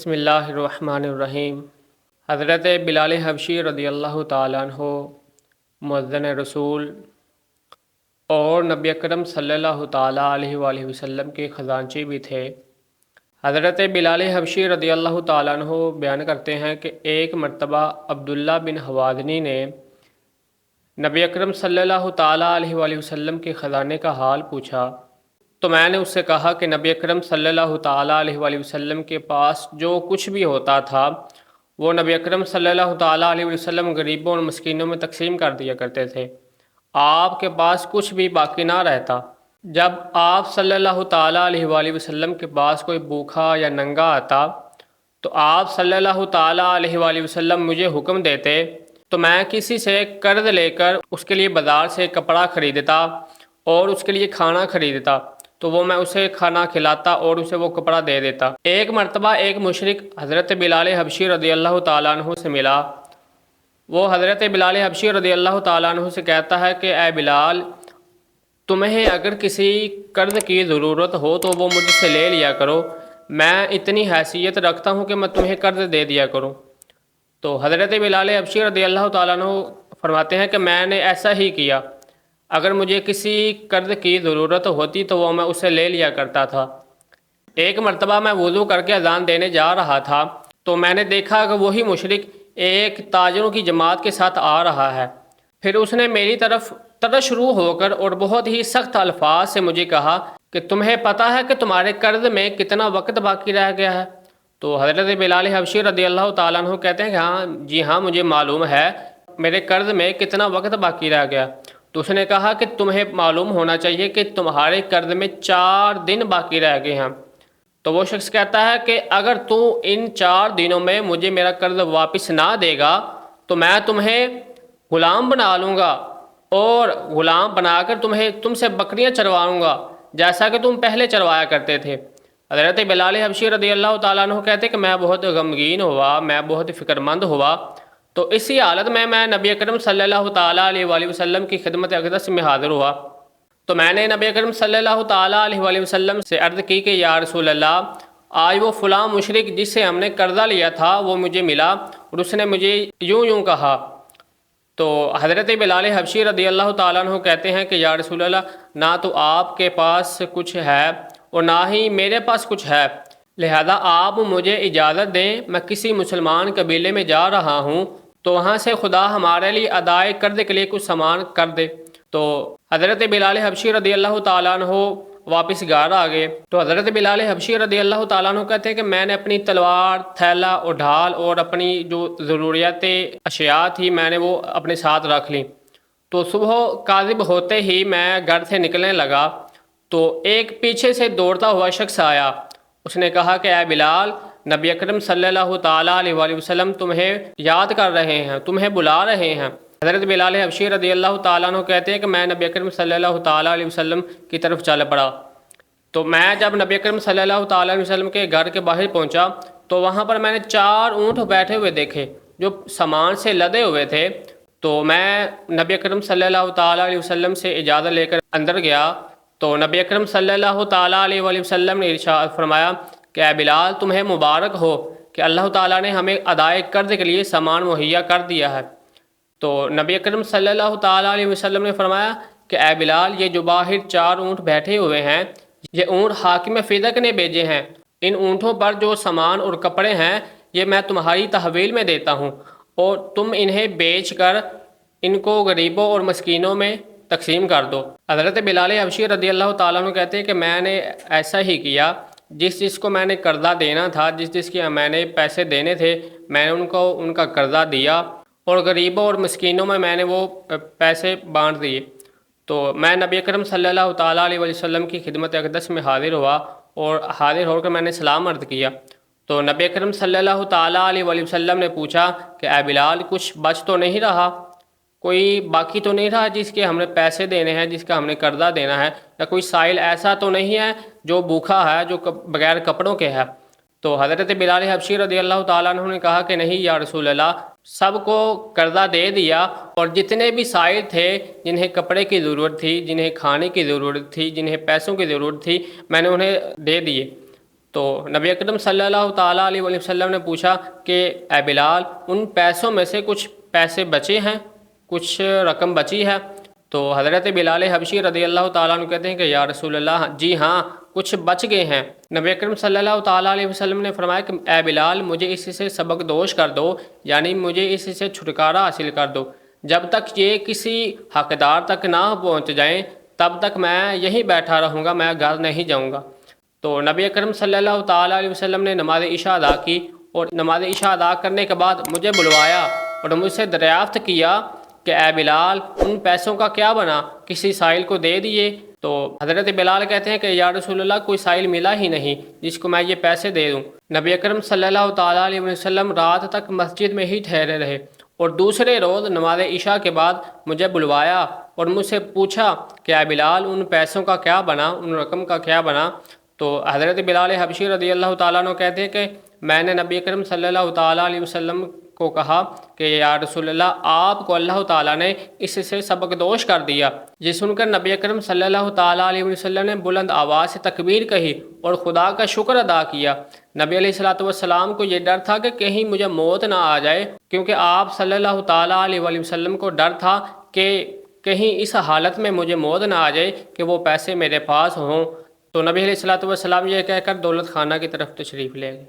بسم اللہ الرحمن الرحیم۔ حضرت بلال حبشی رضی اللہ تعالیٰ عنہ مؤذن رسول اور نبی اکرم صلی اللہ تعالیٰ علیہ وآلہ وسلم کے خزانچی بھی تھے۔ حضرت بلال حبشی رضی اللہ تعالیٰ عنہ بیان کرتے ہیں کہ ایک مرتبہ عبداللہ بن حوادنی نے نبی اکرم صلی اللہ تعالیٰ علیہ وآلہ وسلم کے خزانے کا حال پوچھا تو میں نے اس سے کہا کہ نبی اکرم صلی اللہ تعالیٰ علیہ وآلہ وسلم کے پاس جو کچھ بھی ہوتا تھا وہ نبی اکرم صلی اللہ تعالیٰ علیہ وسلم غریبوں اور مسکینوں میں تقسیم کر دیا کرتے تھے۔ آپ کے پاس کچھ بھی باقی نہ رہتا۔ جب آپ صلی اللہ تعالیٰ علیہ وآلہ وسلم کے پاس کوئی بھوکھا یا ننگا آتا تو آپ صلی اللہ تعالیٰ علیہ وآلہ وسلم مجھے حکم دیتے تو میں کسی سے قرض لے کر اس کے لیے بازار سے کپڑا خریدتا اور اس کے لیے کھانا خریدتا تو وہ میں اسے کھانا کھلاتا اور اسے وہ کپڑا دے دیتا۔ ایک مرتبہ ایک مشرک حضرت بلال حبشی رضی اللہ تعالیٰ عنہ سے ملا۔ وہ حضرت بلال حبشی رضی اللہ تعالیٰ عنہ سے کہتا ہے کہ اے بلال، تمہیں اگر کسی قرض کی ضرورت ہو تو وہ مجھ سے لے لیا کرو، میں اتنی حیثیت رکھتا ہوں کہ میں تمہیں قرض دے دیا کروں۔ تو حضرت بلال حبشی رضی اللہ تعالیٰ عنہ فرماتے ہیں کہ میں نے ایسا ہی کیا۔ اگر مجھے کسی قرض کی ضرورت ہوتی تو وہ میں اسے لے لیا کرتا تھا۔ ایک مرتبہ میں وضو کر کے اذان دینے جا رہا تھا تو میں نے دیکھا کہ وہی مشرک ایک تاجروں کی جماعت کے ساتھ آ رہا ہے۔ پھر اس نے میری طرف طرح شروع ہو کر اور بہت ہی سخت الفاظ سے مجھے کہا کہ تمہیں پتہ ہے کہ تمہارے قرض میں کتنا وقت باقی رہ گیا ہے؟ تو حضرت بلال حبشی رضی اللہ تعالیٰ عنہ کہتے ہیں کہ جی ہاں مجھے معلوم ہے میرے قرض میں کتنا وقت باقی رہ گیا۔ تو اس نے کہا کہ تمہیں معلوم ہونا چاہیے کہ تمہارے قرض میں 4 دن باقی رہ گئے ہیں۔ تو وہ شخص کہتا ہے کہ اگر تو ان 4 دنوں میں مجھے میرا قرض واپس نہ دے گا تو میں تمہیں غلام بنا لوں گا اور غلام بنا کر تم سے بکریاں چرواؤں گا جیسا کہ تم پہلے چروایا کرتے تھے۔ حضرت بلال حبشی رضی اللہ تعالیٰ عنہ کہتے کہ میں بہت غمگین ہوا، میں بہت فکر مند ہوا۔ تو اسی حالت میں نبی اکرم صلی اللہ تعالیٰ علیہ وآلہ وسلم کی خدمت اقدس میں حاضر ہوا۔ تو میں نے نبی اکرم صلی اللہ تعالیٰ علیہ وآلہ وسلم سے عرض کی کہ یا رسول اللہ، آج وہ فلاں مشرک جس سے ہم نے قرضہ لیا تھا وہ مجھے ملا اور اس نے مجھے یوں کہا۔ تو حضرت بلال حبشی رضی اللہ تعالیٰ عنہ کہتے ہیں کہ یا رسول اللہ، نہ تو آپ کے پاس کچھ ہے اور نہ ہی میرے پاس کچھ ہے، لہذا آپ مجھے اجازت دیں، میں کسی مسلمان قبیلے میں جا رہا ہوں تو وہاں سے خدا ہمارے لیے ادائے قرض کے لیے کچھ سامان کر دے۔ تو حضرت بلال حبشی رضی اللہ تعالیٰ عنہ واپس گھر آ گئے۔ تو حضرت بلال حبشی رضی اللہ تعالیٰ عنہ کہتے ہیں کہ میں نے اپنی تلوار، تھیلا اور ڈھال اور اپنی جو ضروریات اشیاء تھی میں نے وہ اپنے ساتھ رکھ لی۔ تو صبح کاذب ہوتے ہی میں گھر سے نکلنے لگا تو ایک پیچھے سے دوڑتا ہوا شخص آیا۔ اس نے کہا کہ اے بلال، نبی اکرم صلی اللہ تعالیٰ علیہ وآلہ وسلم تمہیں یاد کر رہے ہیں، تمہیں بلا رہے ہیں۔ حضرت بلال حبشی رضی اللہ تعالیٰ عنہ کہتے ہیں کہ میں نبی اکرم صلی اللہ تعالیٰ علیہ وسلم کی طرف چل پڑا۔ تو میں جب نبی اکرم صلی اللہ تعالیٰ علیہ وسلم کے گھر کے باہر پہنچا تو وہاں پر میں نے 4 اونٹ بیٹھے ہوئے دیکھے جو سامان سے لدے ہوئے تھے۔ تو میں نبی اکرم صلی اللہ تعالیٰ علیہ وسلم سے اجازت لے کر اندر گیا تو نبی اکرم صلی اللہ تعالیٰ علیہ وآلہ وسلم نے ارشاد فرمایا کہ اے بلال، تمہیں مبارک ہو کہ اللہ تعالیٰ نے ہمیں ادائے قرض کے لیے سامان مہیا کر دیا ہے۔ تو نبی اکرم صلی اللہ تعالیٰ علیہ وسلم نے فرمایا کہ اے بلال، یہ جو باہر 4 اونٹ بیٹھے ہوئے ہیں یہ اونٹ حاکم فدق نے بھیجے ہیں۔ ان اونٹوں پر جو سامان اور کپڑے ہیں یہ میں تمہاری تحویل میں دیتا ہوں اور تم انہیں بیچ کر ان کو غریبوں اور مسکینوں میں تقسیم کر دو۔ حضرت بلال حبشی رضی اللہ تعالیٰ عنہ کہتے ہیں کہ میں نے ایسا ہی کیا۔ جس کو میں نے قرضہ دینا تھا، جس کی میں نے پیسے دینے تھے، میں نے ان کا قرضہ دیا اور غریبوں اور مسکینوں میں نے وہ پیسے بانٹ دیے۔ تو میں نبی اکرم صلی اللہ تعالیٰ علیہ وسلم کی خدمت اقدس میں حاضر ہوا اور حاضر ہو کر میں نے سلام عرض کیا۔ تو نبی اکرم صلی اللہ تعالیٰ علیہ وسلم نے پوچھا کہ اے بلال، کچھ بچ تو نہیں رہا، کوئی باقی تو نہیں رہا جس کے ہم نے پیسے دینے ہیں، جس کا ہم نے قرضہ دینا ہے، یا کوئی سائل ایسا تو نہیں ہے جو بھوکھا ہے، جو بغیر کپڑوں کے ہے؟ تو حضرت بلال حبشی رضی اللہ تعالیٰ عنہ نے کہا کہ نہیں یا رسول اللہ، سب کو قرضہ دے دیا اور جتنے بھی سائل تھے جنہیں کپڑے کی ضرورت تھی، جنہیں کھانے کی ضرورت تھی، جنہیں پیسوں کی ضرورت تھی، میں نے انہیں دے دیے۔ تو نبی اکرم صلی اللہ تعالیٰ علیہ وآلہ وسلم نے پوچھا کہ اے بلال، ان پیسوں میں سے کچھ پیسے بچے ہیں، کچھ رقم بچی ہے؟ تو حضرت بلال حبشی رضی اللہ تعالیٰ عنہ کہتے ہیں کہ یا رسول اللہ، جی ہاں، کچھ بچ گئے ہیں۔ نبی اکرم صلی اللہ تعالیٰ علیہ وسلم نے فرمایا کہ اے بلال، مجھے اس سے سبق دوش کر دو، یعنی مجھے اس سے چھٹکارا حاصل کر دو۔ جب تک یہ کسی حقدار تک نہ پہنچ جائیں تب تک میں یہیں بیٹھا رہوں گا، میں گھر نہیں جاؤں گا۔ تو نبی اکرم صلی اللہ تعالیٰ علیہ وسلم نے نماز عشاء ادا کی، اور نماز عشاء ادا کرنے کے بعد مجھے بلوایا اور مجھ سے دریافت کیا کہ اے بلال، ان پیسوں کا کیا بنا؟ کسی سائل کو دے دیے؟ تو حضرت بلال کہتے ہیں کہ یا رسول اللہ، کوئی سائل ملا ہی نہیں جس کو میں یہ پیسے دے دوں۔ نبی اکرم صلی اللہ تعالیٰ علیہ وسلم رات تک مسجد میں ہی ٹھہرے رہے، اور دوسرے روز نماز عشاء کے بعد مجھے بلوایا اور مجھ سے پوچھا کہ اے بلال، ان پیسوں کا کیا بنا، ان رقم کا کیا بنا؟ تو حضرت بلال حبشی رضی اللہ تعالیٰ عنہ کہتے ہیں کہ میں نے نبی اکرم صلی اللہ تعالیٰ علیہ وسلم کو کہا کہ یا رسول اللہ، آپ کو اللہ تعالیٰ نے اس سے سبق دوش کر دیا۔ یہ سن کر نبی اکرم صلی اللہ تعالیٰ علیہ وسلم نے بلند آواز سے تکبیر کہی اور خدا کا شکر ادا کیا۔ نبی علیہ السلام کو یہ ڈر تھا کہ کہیں مجھے موت نہ آ جائے، کیونکہ آپ صلی اللہ تعالیٰ علیہ وسلم کو ڈر تھا کہ کہیں اس حالت میں مجھے موت نہ آ جائے کہ وہ پیسے میرے پاس ہوں۔ تو نبی علیہ السلام یہ کہہ کر دولت خانہ کی طرف تشریف لے گئے۔